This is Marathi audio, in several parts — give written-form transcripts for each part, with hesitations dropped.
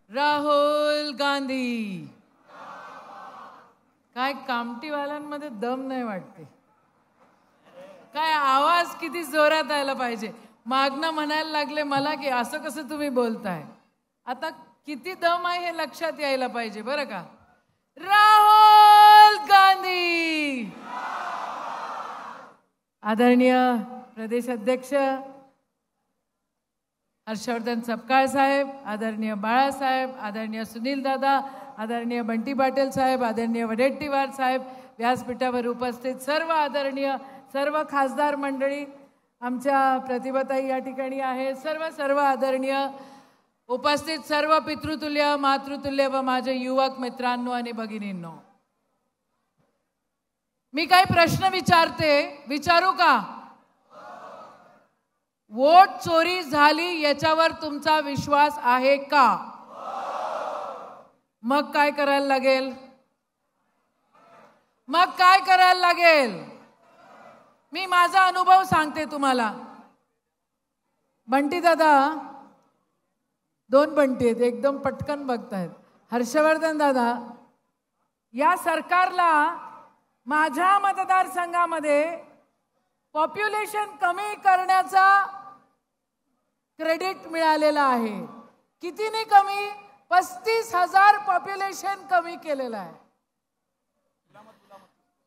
राहुल गांधी। काय कामटीवाल्यांमध्ये दम नाही वाटते, काय आवाज किती जोरात यायला पाहिजे। मागणं म्हणायला लागले मला की असं कसं तुम्ही बोलताय, आता किती दम आहे हे लक्षात यायला पाहिजे बरं का। राहुल गांधी। आदरणीय प्रदेश अध्यक्ष हर्षवर्धन सपकाळ साहेब, आदरणीय बाळासाहेब, आदरणीय सुनील दादा, आदरणीय बंटी पाटील साहेब, आदरणीय वडेट्टीवार साहेब, व्यासपीठावर उपस्थित सर्व आदरणीय सर्व खासदार मंडळी, आमच्या प्रतिभाताई या ठिकाणी आहे, सर्व आदरणीय उपस्थित सर्व पितृतुल्य मातृतुल्य व माझे युवक मित्रांनो आणि भगिनींनो, मी काही प्रश्न विचारू का? वोट चोरी झाली याच्यावर तुमचा विश्वास आहे का? मग काय करायला लागेल? मी माझा अनुभव सांगते तुम्हाला। बंटी दादा, दोन बंटी आहेत, एकदम पटकन बघतायत। हर्षवर्धन दादा, या सरकारला माझ्या मतदारसंघामध्ये पॉप्युलेशन कमी करण्याचा क्रेडिट मिळालेला आहे। कितीने कमी? 35,000 पॉप्युलेशन कमी केलेलं आहे।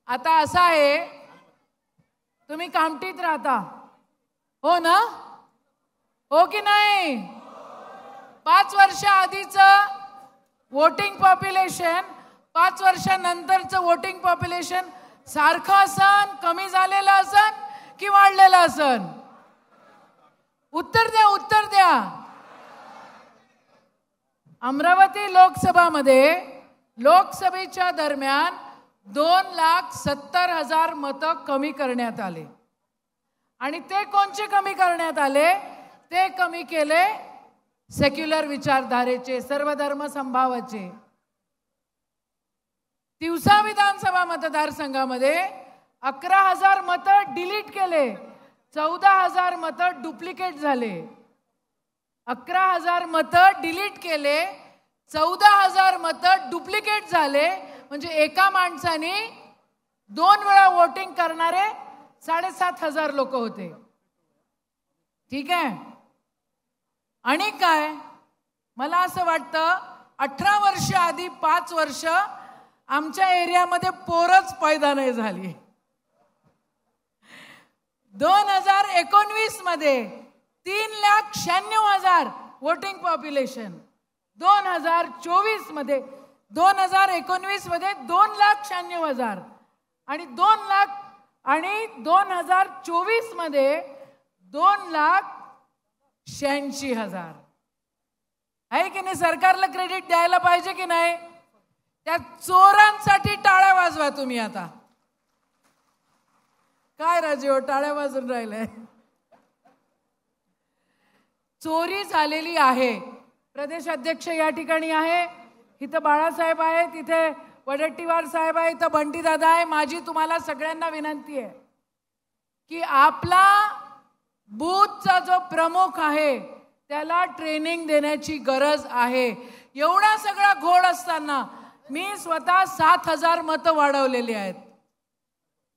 आता असं आहे, तुम्ही कामठीत राहता हो ना, हो की नाही? 5 वर्ष आधीचं वोटिंग पॉप्युलेशन 5 वर्षानंतरचं वोटिंग पॉप्युलेशन सारखं असन, कमी झालेलं असन की वाढलेलं असन? उत्तर द्या। अमरावती लोकसभेच्या दरम्यान 2,70,000 मतं कमी करण्यात आले आणि ते कोणचे कमी करण्यात आले? ते कमी केले सेक्युलर विचारधारेचे, सर्वधर्म समभावाचे। तिवसा विधानसभा मतदारसंघामध्ये 11,000 मतं डिलीट केले, 14,000 मतं डुप्लिकेट झाले। 11,000 मतं डिलीट केले, 14,000 मतं डुप्लिकेट झाले, म्हणजे एका माणसाने 2 वेळा वोटिंग करणारे 7,500 लोक होते। ठीक आहे? आणि काय, मला असं वाटतं 18 वर्ष आधी 5 वर्ष आमच्या एरियामध्ये पोरच पैदा नाही झाली। 2019 मध्ये 3,96,000 वोटिंग पॉप्युलेशन, 2019 मध्ये 2,96,000 आणि 2024 मध्ये 2,86,000 आहे की नाही? सरकारला क्रेडिट द्यायला पाहिजे की नाही? त्या चोरांसाठी टाळ्या वाजवा तुम्ही आता। काय राजीव टाळ्या वाजून राहिले? चोरी झालेली आहे। प्रदेश अध्यक्ष या ठिकाणी आहे, इथं बाळासाहेब आहे, तिथे वडेट्टीवार साहेब आहे, इथं बंटी दादा आहे। माझी तुम्हाला सगळ्यांना विनंती आहे की आपला बूथचा जो प्रमुख आहे त्याला ट्रेनिंग देण्याची गरज आहे। एवढा सगळा घोळ असताना मी स्वतः 7,000 मतं वाढवलेली आहेत।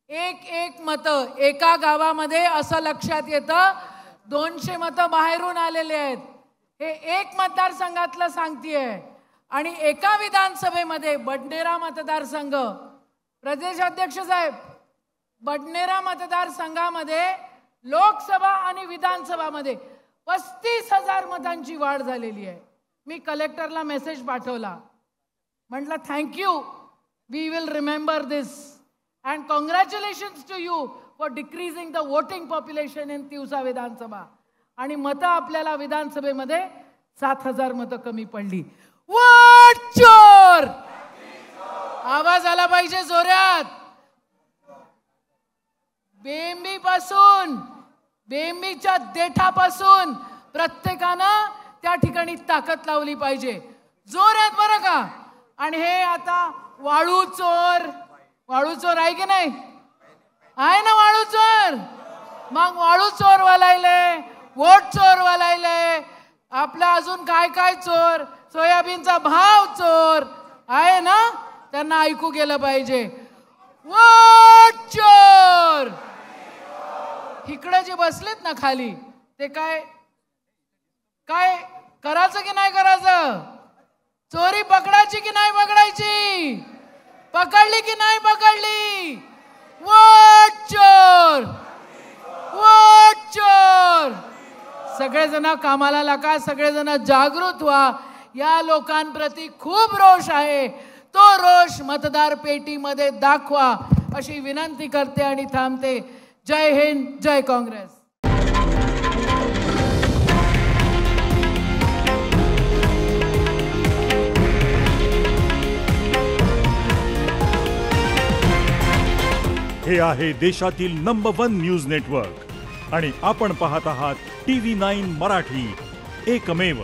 एक मतं एका गावामध्ये असं लक्षात येतं 200 मतं बाहेरून आलेले आहेत। हे एक मतदारसंघातलं सांगतेय। आणि एका विधानसभेमध्ये बडनेरा मतदारसंघ, प्रदेश अध्यक्ष साहेब, बडनेरा मतदारसंघामध्ये लोकसभा आणि विधानसभामध्ये 35,000 मतांची वाढ झालेली आहे। मी कलेक्टरला मेसेज पाठवला, म्हटलं thank you, we will remember this and congratulations to you for decreasing the voting population in Teosa Vidhansabha. आणि मतं आपल्याला विधानसभेमध्ये 7,000 मतं कमी पडली। वोट चोर आवाज आला पाहिजे जोरात। बेंबीच्या देठापासून प्रत्येकानं त्या ठिकाणी ताकद लावली पाहिजे, जोरात बरं का। आणि हे आता वाळू चोर आहे की नाही? आहे ना वाळू चोर? मग वाळू चोर वलायले, वोट चोर वलायले, आपला अजून काय काय चोर, सोयाबीनचा भाव चोर आहे ना, त्यांना ऐकू गेलं पाहिजे, वोट चोर. इकडे जे बसलेत ना खाली, ते काय काय करायचं की नाही करायचं? चोरी पकडायची की नाही पकडायची? पकडली की नाही पकडली? वोट चोर, वोट चोर. सगळेजण कामाला लागा, सगळेजण जागृत व्हा. या लोकांप्रती खूप रोष आहे, तो रोष मतदार पेटीमध्ये दाखवा अशी विनंती करते आणि थांबते. जय हिंद, जय काँग्रेस. हे आहे देशातील नंबर 1 न्यूज नेटवर्क आणि आपण पाहत आहात TV9 मराठी, एकमेव.